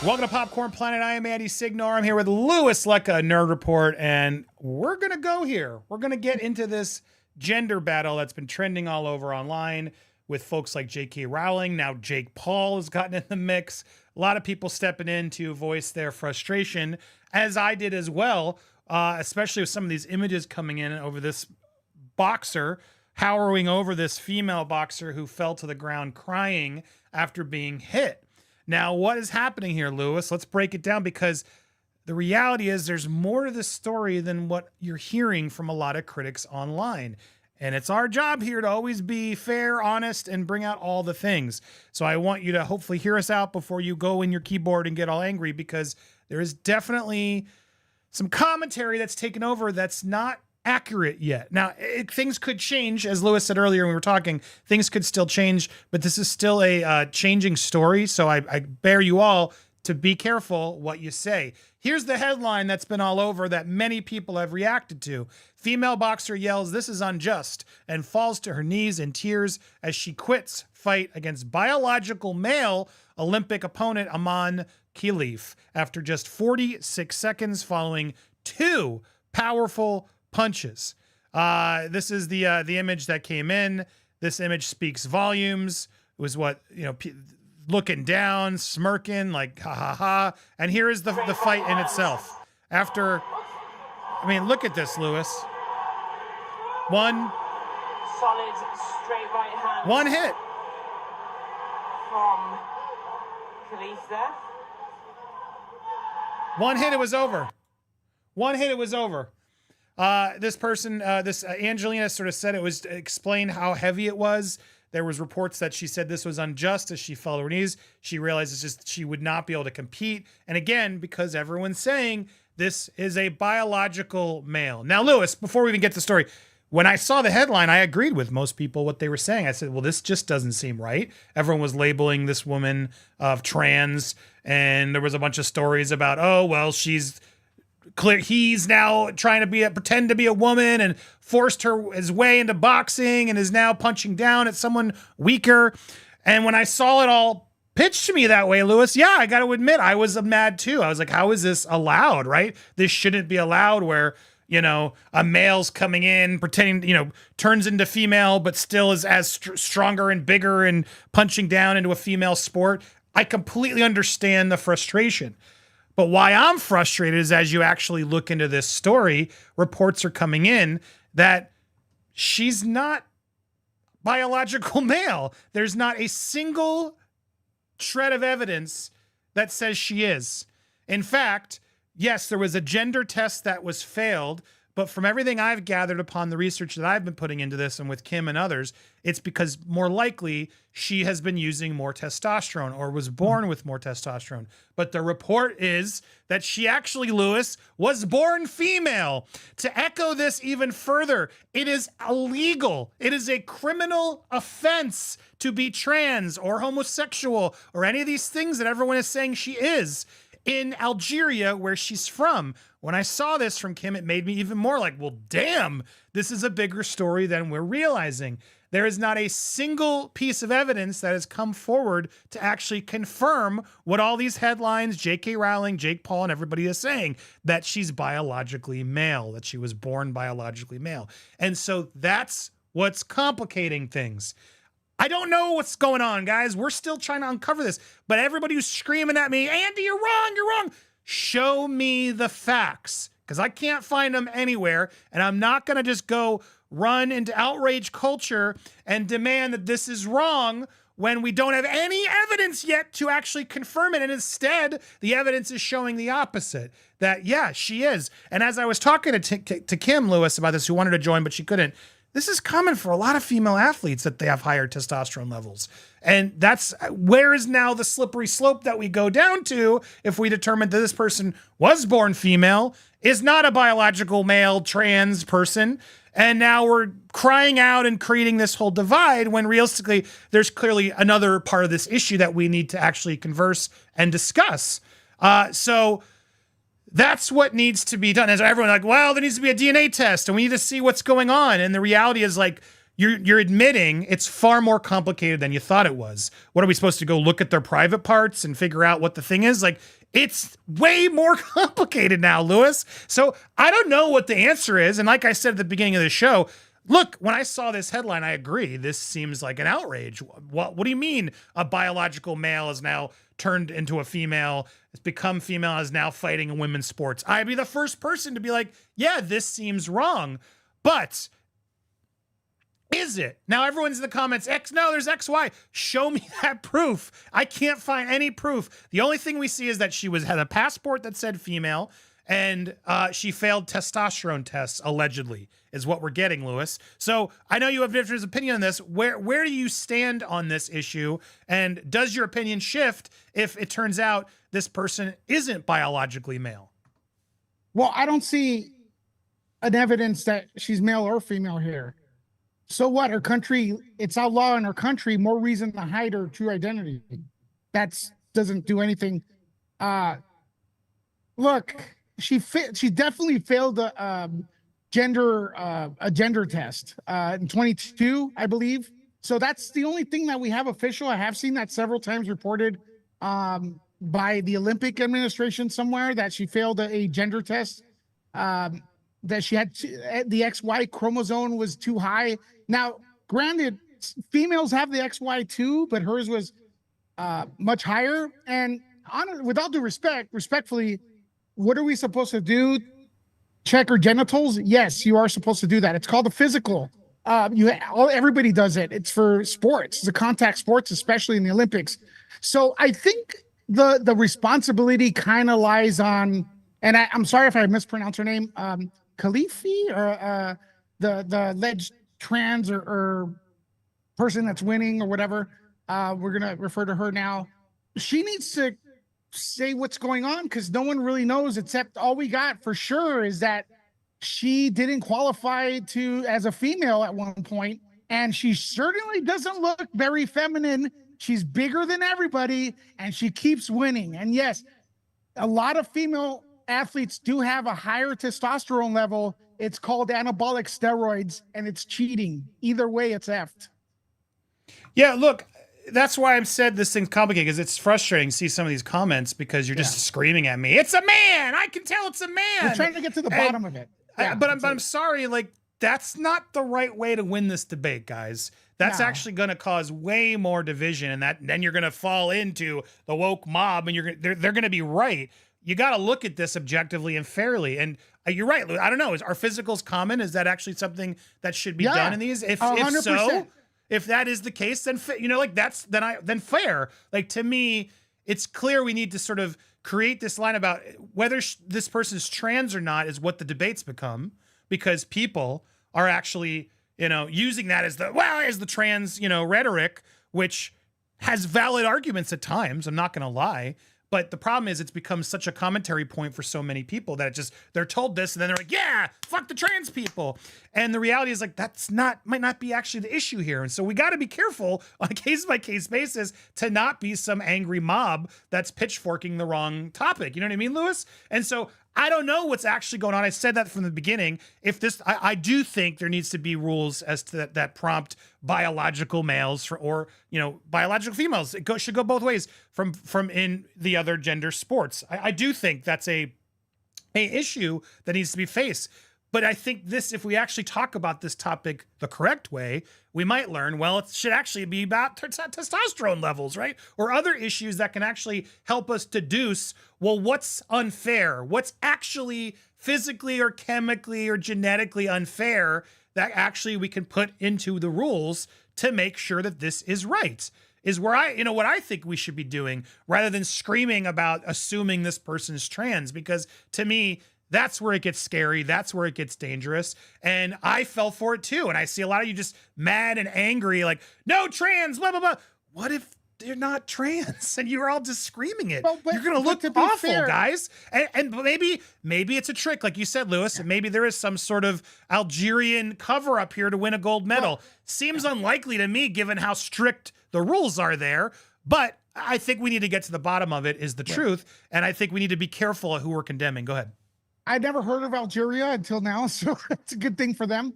Welcome to Popcorn Planet. I am Andy Signor. I'm here with Louis Lecca, Nerd Report, and we're going to go here. We're going to get into this gender battle that's been trending all over online with folks like J.K. Rowling. Now Jake Paul has gotten in the mix. A lot of people stepping in to voice their frustration, as I did as well, especially with some of these images coming in over this boxer howling over this female boxer who fell to the ground crying after being hit. Now, what is happening here, Louis? Let's break it down, because the reality is there's more to this story than what you're hearing from a lot of critics online. And it's our job here to always be fair, honest, and bring out all the things. So I want you to hopefully hear us out before you go in your keyboard and get all angry, because there is definitely some commentary that's taken over that's not accurate yet. Now, things could change. As Louis said earlier when we were talking, things could still change, but this is still a changing story. So I bear you all to be careful what you say. Here's the headline that's been all over that many people have reacted to. Female boxer yells, "This is unjust," and falls to her knees in tears as she quits fight against biological male Olympic opponent Imane Khelif after just 46 seconds following two powerful punches. This is the image that came in. This image speaks volumes. It was what, looking down, smirking, like, ha ha ha. And here is the fight in itself. After, look at this, Louis. One solid straight right hand. One hit. From Khelif there. One hit, it was over. One hit, it was over. This person, Angelina sort of said explained how heavy it was. There was reports that she said this was unjust as she fell to her knees. She realizes she would not be able to compete. And again, because everyone's saying this is a biological male. Now, Louis, before we even get to the story, when I saw the headline, I agreed with most people what they were saying. I said, well, this just doesn't seem right. Everyone was labeling this woman of trans, and there was a bunch of stories about, oh, well, she's clear. He's now trying to pretend to be a woman and forced his way into boxing and is now punching down at someone weaker. And when I saw it all pitched to me that way, Louis, yeah, I got to admit, I was mad too. I was like, how is this allowed, right? This shouldn't be allowed where, a male's coming in, pretending, turns into female, but still is as stronger and bigger and punching down into a female sport. I completely understand the frustration. But why I'm frustrated is as you actually look into this story, reports are coming in that she's not biological male. There's not a single shred of evidence that says she is. In fact, yes, there was a gender test that was failed, but from everything I've gathered upon the research that I've been putting into this and with Kim and others, it's because more likely she has been using more testosterone or was born with more testosterone. But the report is that she actually, Louis, was born female. To echo this even further, it is illegal. It is a criminal offense to be trans or homosexual or any of these things that everyone is saying she is in Algeria, where she's from. When I saw this from Kim, it made me even more like, well, damn, this is a bigger story than we're realizing. There is not a single piece of evidence that has come forward to actually confirm what all these headlines, J.K. Rowling, Jake Paul, and everybody is saying, that she's biologically male, that she was born biologically male. And so that's what's complicating things. I don't know what's going on, guys. We're still trying to uncover this. But everybody who's screaming at me, Andy, you're wrong, you're wrong. Show me the facts, because I can't find them anywhere. And I'm not going to just go run into outrage culture and demand that this is wrong when we don't have any evidence yet to actually confirm it. And instead, the evidence is showing the opposite, that, yeah, she is. And as I was talking to Kim Lewis about this, who wanted to join, but she couldn't, this is common for a lot of female athletes that they have higher testosterone levels. And that's where is now the slippery slope that we go down to if we determine that this person was born female, is not a biological male trans person. And now we're crying out and creating this whole divide when realistically there's clearly another part of this issue that we need to actually converse and discuss. So that's what needs to be done. As everyone like, well, there needs to be a DNA test and we need to see what's going on. And the reality is, like, you're admitting it's far more complicated than you thought it was. What are we supposed to go look at their private parts and figure out what the thing is? Like, it's way more complicated now, Lewis. So I don't know what the answer is. And like I said at the beginning of the show, look, when I saw this headline, I agree. This seems like an outrage. What do you mean a biological male is now turned into a female, has become female, is now fighting in women's sports? I'd be the first person to be like, yeah, this seems wrong. But is it? Now everyone's in the comments, no, there's XY. Show me that proof. I can't find any proof. The only thing we see is that she had a passport that said female, and she failed testosterone tests, allegedly, is what we're getting, Lewis. So I know you have a different opinion on this. Where do you stand on this issue? And does your opinion shift if it turns out this person isn't biologically male? Well, I don't see an evidence that she's male or female here. So what? Her country, it's outlawed in her country. More reason to hide her true identity. That doesn't do anything. Look, she definitely failed a gender test in 22, I believe. So that's the only thing that we have official. I have seen that several times reported by the Olympic administration somewhere, that she failed a gender test. That she had the XY chromosome was too high. Now, granted, females have the XY too, but hers was much higher. And with all due respectfully, what are we supposed to do? Check her genitals? Yes, you are supposed to do that. It's called a physical. Everybody does it. It's for sports, the contact sports, especially in the Olympics. So I think the responsibility kind of lies on, and I'm sorry if I mispronounced her name, Khalifi, or the alleged trans or person that's winning or whatever. We're gonna refer to her now. She needs to say what's going on, because no one really knows, except all we got for sure is that she didn't qualify as a female at one point, and she certainly doesn't look very feminine. She's bigger than everybody, and she keeps winning. And yes, a lot of female athletes do have a higher testosterone level. It's called anabolic steroids, and it's cheating. Either way, it's effed. Yeah, look, that's why I've said this thing's complicated, because it's frustrating to see some of these comments, because you're just screaming at me. It's a man. I can tell it's a man. We're trying to get to the bottom of it. Yeah, but I'm sorry, like, that's not the right way to win this debate, guys. That's actually going to cause way more division, and then you're going to fall into the woke mob, and they're going to be right. You got to look at this objectively and fairly. And you're right. I don't know. Are physicals common? Is that actually something that should be done in these? If so, if that is the case, then then fair. Like, to me, it's clear we need to sort of create this line about whether this person's trans or not is what the debates become, because people are actually, using that as the trans, rhetoric, which has valid arguments at times. I'm not going to lie. But the problem is, it's become such a commentary point for so many people that they're told this, and then they're like, yeah, fuck the trans people. And the reality is, like, might not be actually the issue here. And so we got to be careful on a case by case basis to not be some angry mob that's pitchforking the wrong topic. You know what I mean, Lewis? And so I don't know what's actually going on. I said that from the beginning. I do think there needs to be rules as to that prompt biological males or biological females. It should go both ways from in the other gender sports. I do think that's a issue that needs to be faced. But I think if we actually talk about this topic the correct way, we might learn, well, it should actually be about testosterone levels, right? Or other issues that can actually help us deduce, well, what's unfair? What's actually physically or chemically or genetically unfair that actually we can put into the rules to make sure that this is right? Is where what I think we should be doing, rather than screaming about assuming this person's trans, because to me, that's where it gets scary. That's where it gets dangerous. And I fell for it too. And I see a lot of you just mad and angry, like, no trans, blah, blah, blah. What if they're not trans and you're all just screaming it? You're going to look awful, guys. And maybe it's a trick, like you said, Lewis, and maybe there is some sort of Algerian cover up here to win a gold medal. Seems unlikely to me, given how strict the rules are there. But I think we need to get to the bottom of it, is the truth. And I think we need to be careful of who we're condemning. Go ahead. I never heard of Algeria until now, so it's a good thing for them.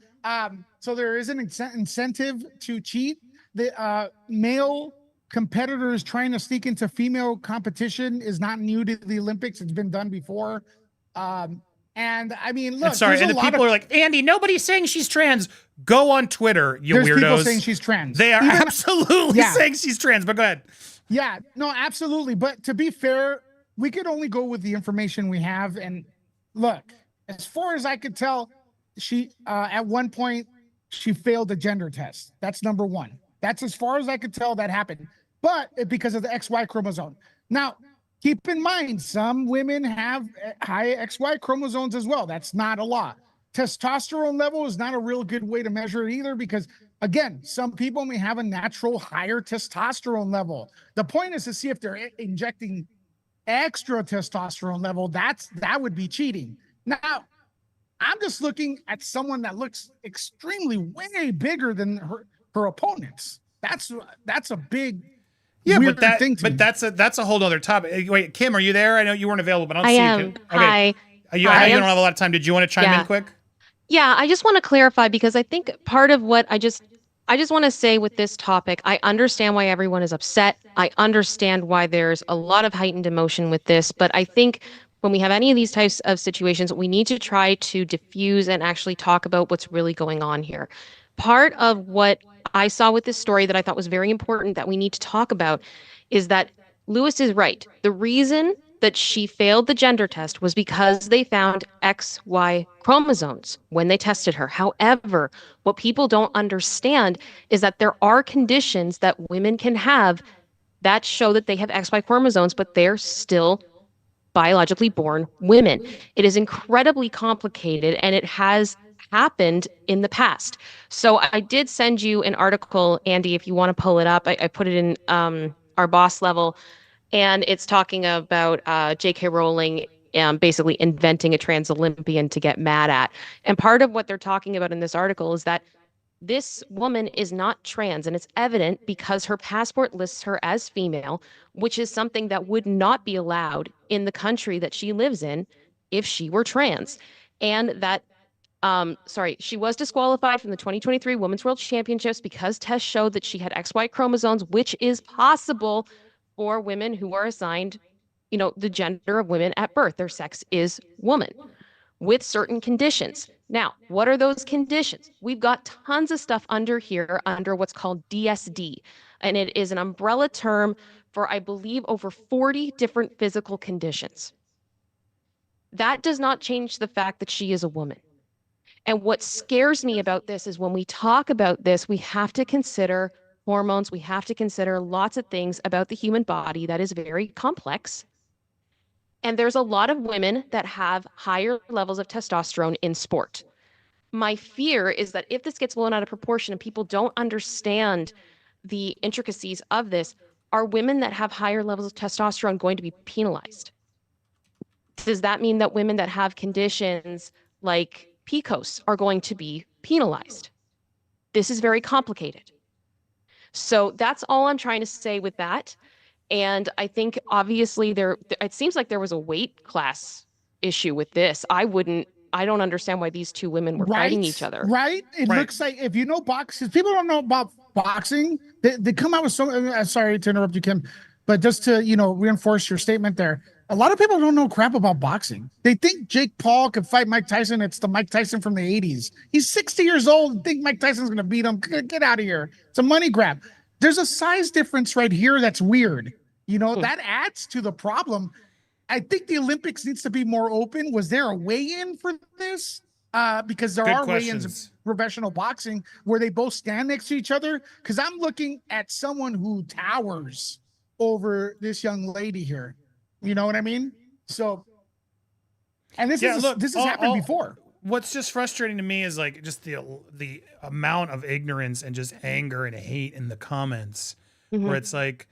So there is an incentive to cheat. The male competitors trying to sneak into female competition is not new to the Olympics. It's been done before. And I mean, look, And sorry, and the people are like, Andy, nobody's saying she's trans. Go on Twitter, you there's weirdos. people saying she's trans. They are absolutely Yeah. saying she's trans, but go ahead. Yeah, no, absolutely. But to be fair, we could only go with the information we have. And look, as far as I could tell, she at one point she failed the gender test. That's number one. That's as far as I could tell that happened. But because of the XY chromosome. Now, keep in mind, some women have high XY chromosomes as well. That's not a lot. Testosterone level is not a real good way to measure it either, because again, some people may have a natural higher testosterone level. The point is to see if they're injecting extra testosterone level. That would be cheating. Now, I'm just looking at someone that looks extremely way bigger than her opponents. That's a big weird thing to me. That's a whole other topic. Wait, Kim, are you there? I know you weren't available, but I don't I see am. you. Okay. Hi. You don't have a lot of time. Did you want to chime in quick? Yeah, I just want to clarify, because I think part of what I just want to say with this topic, I understand why everyone is upset. I understand why there's a lot of heightened emotion with this, but I think when we have any of these types of situations, we need to try to diffuse and actually talk about what's really going on here. Part of what I saw with this story that I thought was very important that we need to talk about is that Lewis is right. The reason that she failed the gender test was because they found XY chromosomes when they tested her. However, what people don't understand is that there are conditions that women can have that show that they have XY chromosomes, but they're still biologically born women. It is incredibly complicated, and it has happened in the past. So I did send you an article, Andy, if you want to pull it up. I put it in our boss level. And it's talking about J.K. Rowling basically inventing a trans Olympian to get mad at. And part of what they're talking about in this article is that this woman is not trans, and it's evident because her passport lists her as female, which is something that would not be allowed in the country that she lives in if she were trans. And that she was disqualified from the 2023 Women's World Championships because tests showed that she had XY chromosomes, which is possible for women who are assigned, the gender of women at birth. Their sex is woman with certain conditions. Now, what are those conditions? We've got tons of stuff under here under what's called DSD, and it is an umbrella term for, I believe, over 40 different physical conditions. That does not change the fact that she is a woman. And what scares me about this is when we talk about this, we have to consider hormones. We have to consider lots of things about the human body that is very complex. And there's a lot of women that have higher levels of testosterone in sport. My fear is that if this gets blown out of proportion and people don't understand the intricacies of this, are women that have higher levels of testosterone going to be penalized? Does that mean that women that have conditions like PCOS are going to be penalized? This is very complicated. So that's all I'm trying to say with that. And I think obviously it seems like there was a weight class issue with this. I don't understand why these two women were fighting each other. Right? It looks like, if you know boxing, people don't know about boxing. They come out with sorry to interrupt you, Kim, but just to, reinforce your statement there. A lot of people don't know crap about boxing. They think Jake Paul could fight Mike Tyson. It's the Mike Tyson from the 80s. He's 60 years old and think Mike Tyson's going to beat him. Get out of here. It's a money grab. There's a size difference right here that's weird. That adds to the problem. I think the Olympics needs to be more open. Was there a weigh-in for this? Because there are weigh-ins in professional boxing where they both stand next to each other. Because I'm looking at someone who towers over this young lady here. You know what I mean? So, and this has happened before. What's just frustrating to me is like just the amount of ignorance and just anger and hate in the comments, where it's like,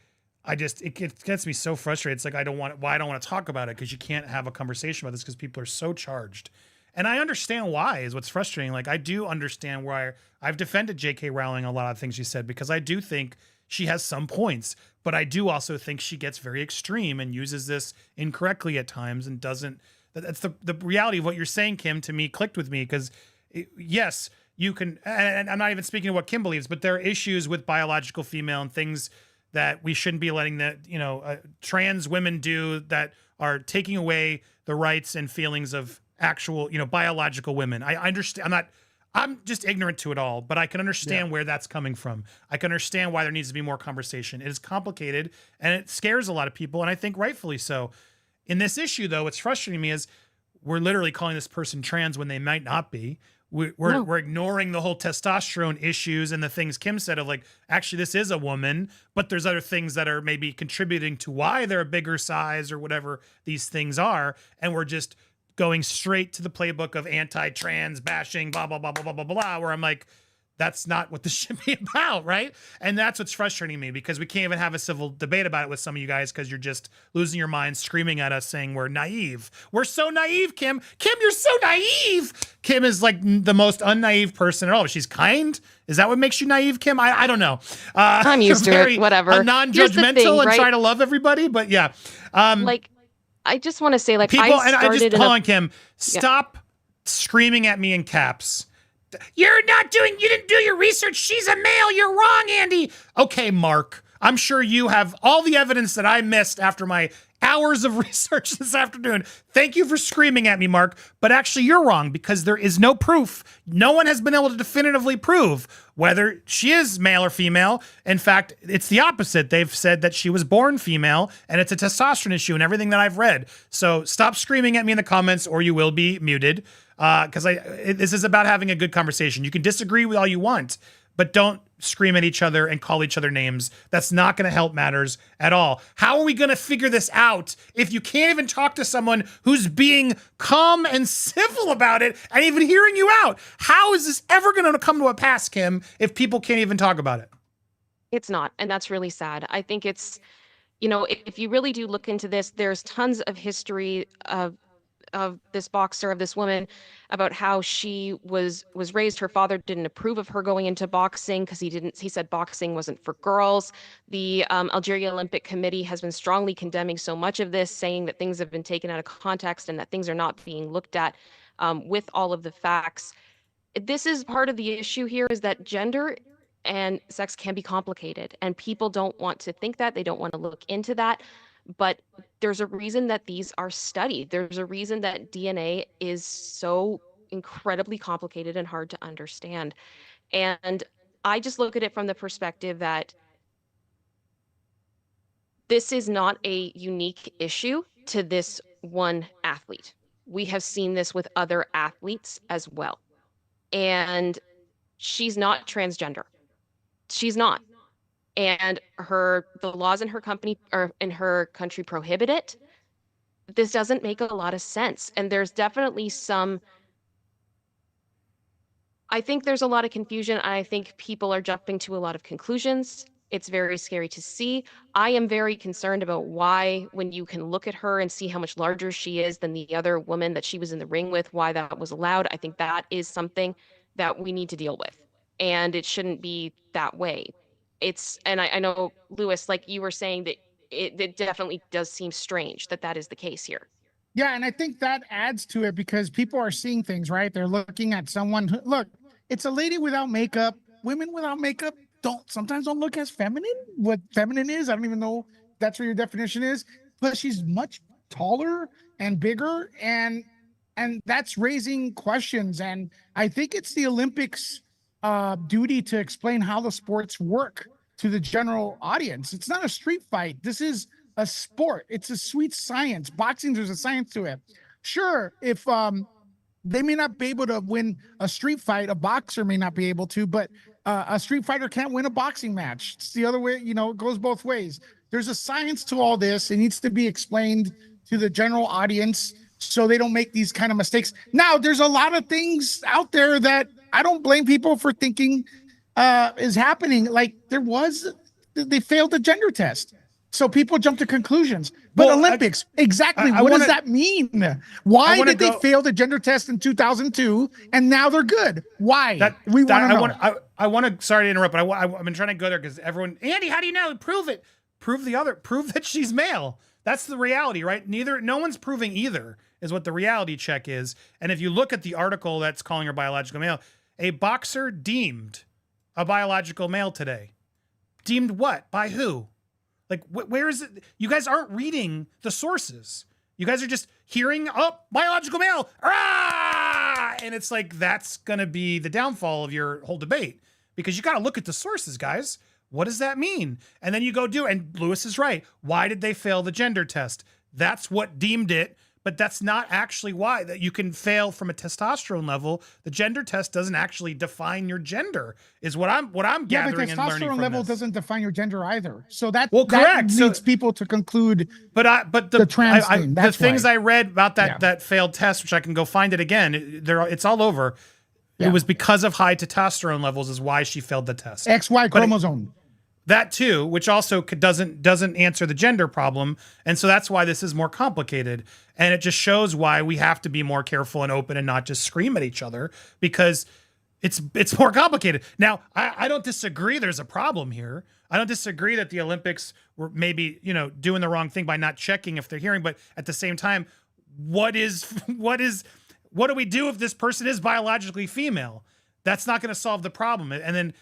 it gets me so frustrated. It's like I don't want to talk about it because you can't have a conversation about this because people are so charged. And I understand why is what's frustrating. Like I do understand why I've defended J.K. Rowling a lot of things she said, because I do think she has some points, but I do also think she gets very extreme and uses this incorrectly at times and doesn't. That's the reality of what you're saying, Kim. To me, clicked with me because yes, you can, and I'm not even speaking of what Kim believes, but there are issues with biological female and things that we shouldn't be letting trans women do that are taking away the rights and feelings of actual, biological women. I understand. I'm just ignorant to it all, but I can understand where that's coming from. I can understand why there needs to be more conversation. It is complicated and it scares a lot of people, and I think rightfully so. In this issue, though, what's frustrating me is we're literally calling this person trans when they might not be. We're ignoring the whole testosterone issues and the things Kim said of like, actually, this is a woman, but there's other things that are maybe contributing to why they're a bigger size or whatever these things are. And we're just going straight to the playbook of anti-trans bashing, blah, blah, blah, blah, blah, blah, blah, where I'm like, that's not what this should be about, right? And that's what's frustrating me because we can't even have a civil debate about it with some of you guys because you're just losing your minds screaming at us saying we're naive. We're so naive, Kim. Kim, you're so naive. Kim is like the most unnaive person at all. She's kind. Is that what makes you naive, Kim? I don't know. I'm used to it, whatever. Non-judgmental and try to love everybody, but yeah. I just want to say, like, people, hold on, Kim. Stop screaming at me in caps. You didn't do your research. She's a male. You're wrong, Andy. Okay, Mark. I'm sure you have all the evidence that I missed after my hours of research this afternoon. Thank you for screaming at me, Mark. But actually, you're wrong because there is no proof. No one has been able to definitively prove whether she is male or female. In fact, it's the opposite. They've said that she was born female and it's a testosterone issue and everything that I've read. So stop screaming at me in the comments or you will be muted. Because this is about having a good conversation. You can disagree with all you want, but don't scream at each other and call each other names. That's not going to help matters at all. How are we going to figure this out if you can't even talk to someone who's being calm and civil about it and even hearing you out? How is this ever going to come to a pass, Kim, if people can't even talk about it? It's not. And that's really sad. I think it's, if you really do look into this, there's tons of history of this boxer, of this woman, about how she was raised. Her father didn't approve of her going into boxing because he said boxing wasn't for girls. The Algerian Olympic Committee has been strongly condemning so much of this, saying that things have been taken out of context and that things are not being looked at with all of the facts. This is part of the issue here, is that gender and sex can be complicated, and people don't want to think that. They don't want to look into that. But there's a reason that these are studied. There's a reason that DNA is so incredibly complicated and hard to understand. And I just look at it from the perspective that this is not a unique issue to this one athlete. We have seen this with other athletes as well. And she's not transgender. She's not. And the laws in her company or in her country prohibit it. This doesn't make a lot of sense. And there's definitely I think there's a lot of confusion. I think people are jumping to a lot of conclusions. It's very scary to see. I am very concerned about why, when you can look at her and see how much larger she is than the other woman that she was in the ring with, why that was allowed. I think that is something that we need to deal with. And it shouldn't be that way. And I know, Lewis, like you were saying, that it definitely does seem strange that is the case here. Yeah, and I think that adds to it because people are seeing things, right? They're looking at someone look, it's a lady without makeup. Women without makeup sometimes don't look as feminine. What feminine is, I don't even know if that's what your definition is, but she's much taller and bigger, and that's raising questions. And I think it's the Olympics' duty to explain how the sports work to the general audience. It's not a street fight. This is a sport. It's a sweet science. Boxing, there's a science to it. Sure, if they may not be able to win a street fight, a boxer may not be able to, but a street fighter can't win a boxing match. It's the other way, it goes both ways. There's a science to all this. It needs to be explained to the general audience so they don't make these kind of mistakes. Now, there's a lot of things out there that I don't blame people for thinking is happening. Like they failed the gender test. So people jump to conclusions. But Olympics, exactly. What does that mean? Why did they fail the gender test in 2002 and now they're good? Why? I want to, sorry to interrupt, but I've been trying to go there because everyone, Andy, how do you know? Prove it. Prove that she's male. That's the reality, right? No one's proving either is what the reality check is. And if you look at the article that's calling her biological male, a boxer deemed a biological male today. Deemed what? By who? Like, where is it? You guys aren't reading the sources. You guys are just hearing, oh, biological male, ah! And it's like, that's going to be the downfall of your whole debate, because you got to look at the sources, guys. What does that mean? And then you go do, and Lewis is right. Why did they fail the gender test? That's what deemed it, but that's not actually why. That you can fail from a testosterone level. The gender test doesn't actually define your gender, is what I'm gathering and learning from this. The testosterone level doesn't define your gender either. So that, correct. That leads people to conclude. But the trans thing. The things I read about that failed test, which I can go find it again. It's all over. Yeah. It was because of high testosterone levels is why she failed the test. XY chromosome. That too, which also doesn't answer the gender problem. And so that's why this is more complicated. And it just shows why we have to be more careful and open and not just scream at each other, because it's more complicated. Now, I don't disagree there's a problem here. I don't disagree that the Olympics were maybe, doing the wrong thing by not checking if they're hearing. But at the same time, what do we do if this person is biologically female? That's not going to solve the problem. And then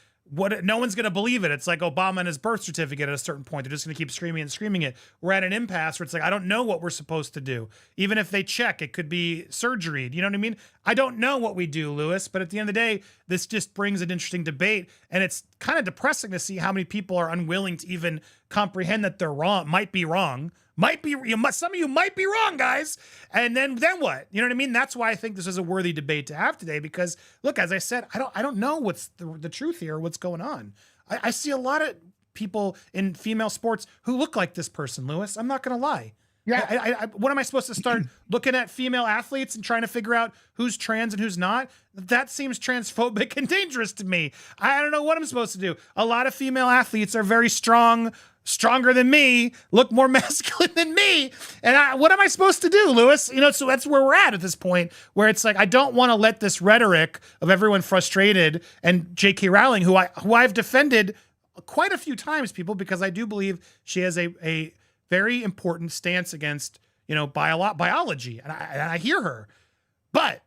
no one's going to believe it. It's like Obama and his birth certificate at a certain point. They're just going to keep screaming and screaming it. We're at an impasse where it's like, I don't know what we're supposed to do. Even if they check, it could be surgery. You know what I mean? I don't know what we do, Lewis. But at the end of the day, this just brings an interesting debate. And it's kind of depressing to see how many people are unwilling to even comprehend that they're wrong, might be wrong. Some of you might be wrong, guys. And then what? You know what I mean? That's why I think this is a worthy debate to have today, because look, as I said, I don't know what's the truth here, what's going on. I see a lot of people in female sports who look like this person, Lewis. I'm not going to lie. Yeah. What am I supposed to start looking at female athletes and trying to figure out who's trans and who's not? That seems transphobic and dangerous to me. I don't know what I'm supposed to do. A lot of female athletes are very strong, stronger than me, look more masculine than me. And what am I supposed to do, Lewis? So that's where we're at this point, where it's like, I don't want to let this rhetoric of everyone frustrated and J.K. Rowling, who I've defended quite a few times, people, because I do believe she has a very important stance against, biology. And I hear her. But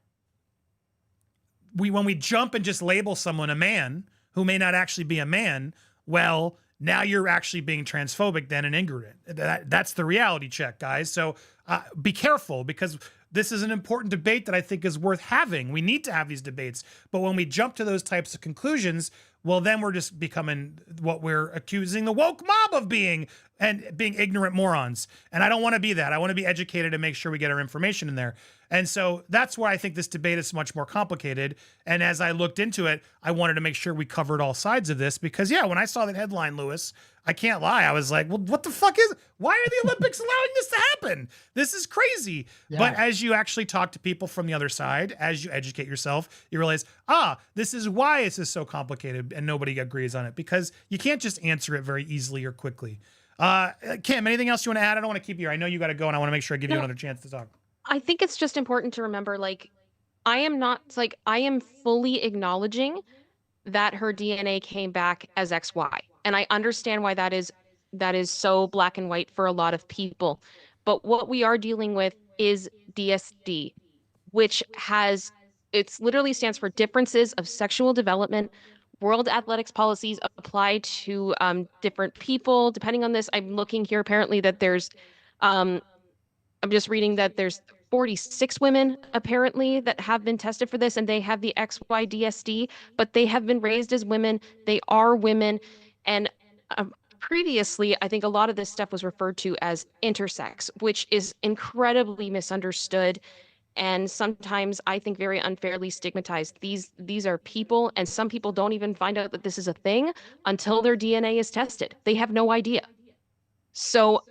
when we jump and just label someone a man who may not actually be a man, well, now you're actually being transphobic then and ignorant. That's the reality check, guys. So be careful, because this is an important debate that I think is worth having. We need to have these debates. But when we jump to those types of conclusions, well, then we're just becoming what we're accusing the woke mob of being, and being ignorant morons. And I don't want to be that. I want to be educated and make sure we get our information in there. And so that's why I think this debate is much more complicated. And as I looked into it, I wanted to make sure we covered all sides of this, because when I saw that headline, Lewis, I can't lie. I was like, well, what the fuck why are the Olympics allowing this to happen? This is crazy. Yeah. But as you actually talk to people from the other side, as you educate yourself, you realize, this is why this is so complicated and nobody agrees on it, because you can't just answer it very easily or quickly. Kim, anything else you want to add? I don't want to keep you here. I know you got to go, and I want to make sure I give you another chance to talk. I think it's just important to remember, I am fully acknowledging that her DNA came back as XY. And I understand why that is so black and white for a lot of people. But what we are dealing with is DSD, which literally stands for differences of sexual development. World athletics policies apply to different people. Depending on this, I'm looking here apparently that there's, I'm just reading that there's 46 women apparently that have been tested for this, and they have the XYDSD, but they have been raised as women. They are women. And previously, I think a lot of this stuff was referred to as intersex, which is incredibly misunderstood. And sometimes I think very unfairly stigmatized. These are people, and some people don't even find out that this is a thing until their DNA is tested. They have no idea. So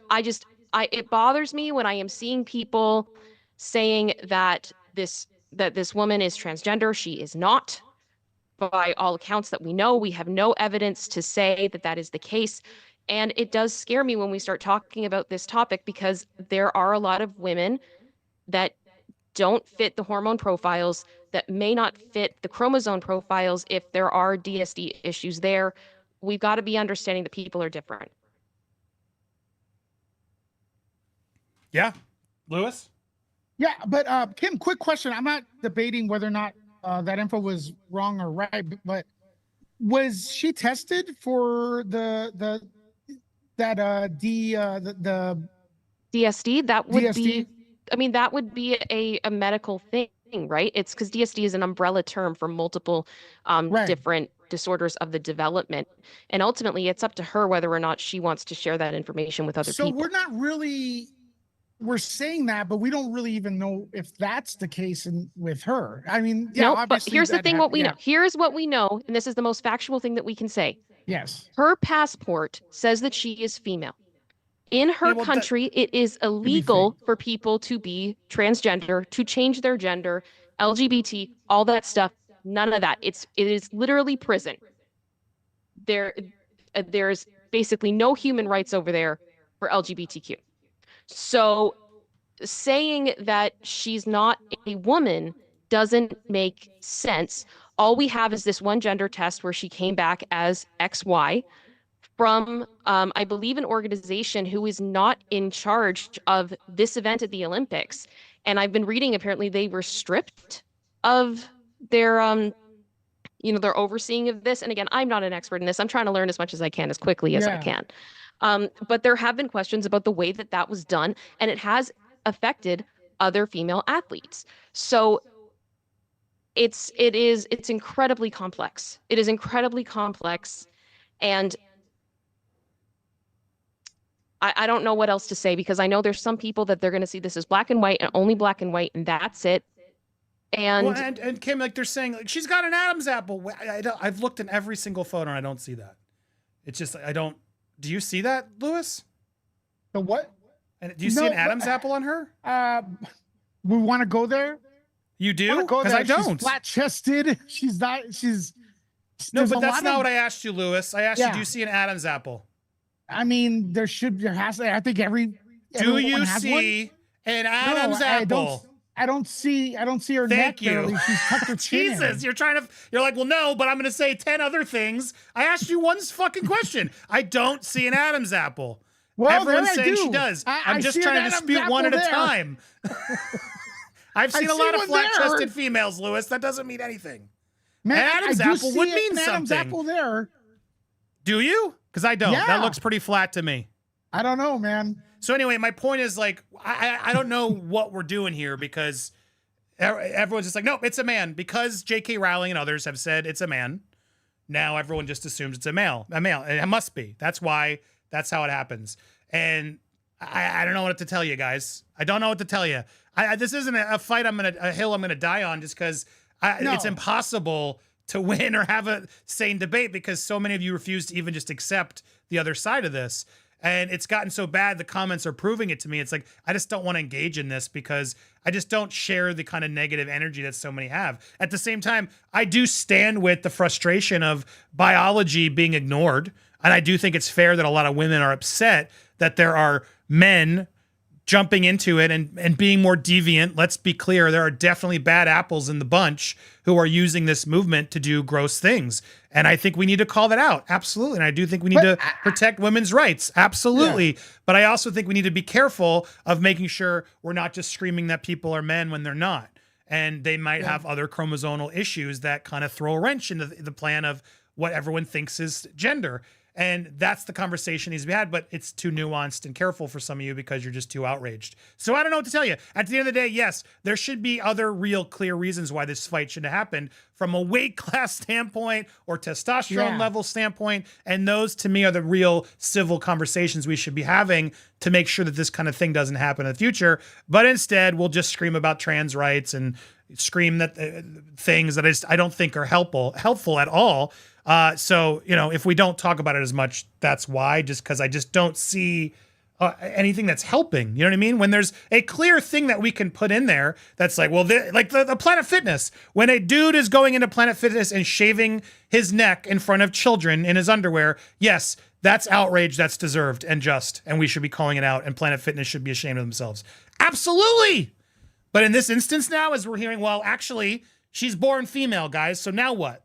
it bothers me when I am seeing people saying that this woman is transgender. She is not. By all accounts that we know, we have no evidence to say that that is the case. And it does scare me when we start talking about this topic, because there are a lot of women that don't fit the hormone profiles, that may not fit the chromosome profiles if there are DSD issues there. We've got to be understanding that people are different. Yeah. Lewis? Yeah, but Kim, quick question. I'm not debating whether or not that info was wrong or right, but was she tested for the DSD, that would DSD? be, I mean, that would be a medical thing, right? It's because DSD is an umbrella term for multiple Right. different disorders of the development. And ultimately, it's up to her whether or not she wants to share that information with other So people. we're saying that, but we don't really even know if that's the case with her. I mean, yeah, No, but obviously here's the that thing, what we yeah. know. Here's what we know, and this is the most factual thing that we can say. Yes. Her passport says that she is female. In her Yeah, well, country, it is illegal for people to be transgender, to change their gender, LGBT, all that stuff. None of that. It is literally prison. There's basically no human rights over there for LGBTQ. So saying that she's not a woman doesn't make sense. All we have is this one gender test where she came back as XY from, I believe, an organization who is not in charge of this event at the Olympics. And I've been reading, apparently they were stripped of their, their overseeing of this. And again, I'm not an expert in this. I'm trying to learn as much as I can, as quickly as I can. But there have been questions about the way that that was done, and it has affected other female athletes. So it's incredibly complex. It is incredibly complex. And I don't know what else to say, because I know there's some people that they're going to see this as black and white and only black and white, and that's it. And well, and Kim, like they're saying, like she's got an Adam's apple. I've looked in every single photo and I don't see that. It's just I don't. Do you see that, Lewis? The what? And do you see an Adam's apple on her? We want to go there. You do? Because I don't. She's flat-chested. She's not. She's no, but that's not what I asked you, Lewis. I asked you, do you see an Adam's apple? I mean, there has. I think Do you see an Adam's apple? I don't see her Thank neck. you. She's tucked her chin Jesus, in. you're like, well, no, but I'm going to say 10 other things. I asked you one fucking question. I don't see an Adam's apple. Well, everyone's saying she does. I'm just trying to dispute one at a time. I've seen a lot of flat-chested females, Lewis. That doesn't mean anything. Man, an Adam's apple would mean something. Adam's apple there. Do you? Because I don't. Yeah. That looks pretty flat to me. I don't know, man. So anyway, my point is, like, I don't know what we're doing here, because everyone's just like, nope, it's a man. Because J.K. Rowling and others have said it's a man, now everyone just assumes it's a male. It must be. That's why. That's how it happens. And I don't know what to tell you guys. I don't know what to tell you. This isn't a fight a hill I'm gonna die on, just because it's impossible to win or have a sane debate, because so many of you refuse to even just accept the other side of this. And it's gotten so bad, the comments are proving it to me. It's like, I just don't want to engage in this, because I just don't share the kind of negative energy that so many have. At the same time, I do stand with the frustration of biology being ignored. And I do think it's fair that a lot of women are upset that there are men jumping into it and being more deviant. Let's be clear, there are definitely bad apples in the bunch who are using this movement to do gross things. And I think we need to call that out. Absolutely. And I do think we need to protect women's rights. Absolutely. Yeah. But I also think we need to be careful of making sure we're not just screaming that people are men when they're not. And they might have other chromosomal issues that kind of throw a wrench into the plan of what everyone thinks is gender. And that's the conversation needs to be had, but it's too nuanced and careful for some of you because you're just too outraged. So I don't know what to tell you. At the end of the day, yes, there should be other real clear reasons why this fight should have happened from a weight class standpoint or testosterone level standpoint. And those to me are the real civil conversations we should be having to make sure that this kind of thing doesn't happen in the future. But instead, we'll just scream about trans rights and scream that things that I don't think are helpful at all. So, if we don't talk about it as much, that's why, just because I just don't see anything that's helping. You know what I mean? When there's a clear thing that we can put in there that's like, well, like the Planet Fitness, when a dude is going into Planet Fitness and shaving his neck in front of children in his underwear, yes, that's outrage, that's deserved and just, and we should be calling it out, and Planet Fitness should be ashamed of themselves. Absolutely. But in this instance now, as we're hearing, well, actually, she's born female, guys, so now what?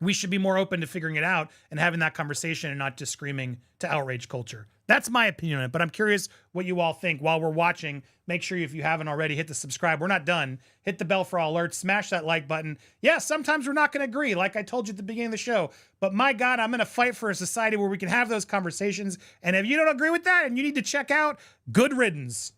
we should be more open to figuring it out and having that conversation and not just screaming to outrage culture. That's my opinion on it, but I'm curious what you all think. While we're watching, make sure if you haven't already, hit the subscribe. We're not done. Hit the bell for all alerts. Smash that like button. Yeah, sometimes we're not going to agree, like I told you at the beginning of the show. But my God, I'm going to fight for a society where we can have those conversations. And if you don't agree with that and you need to check out, good riddance.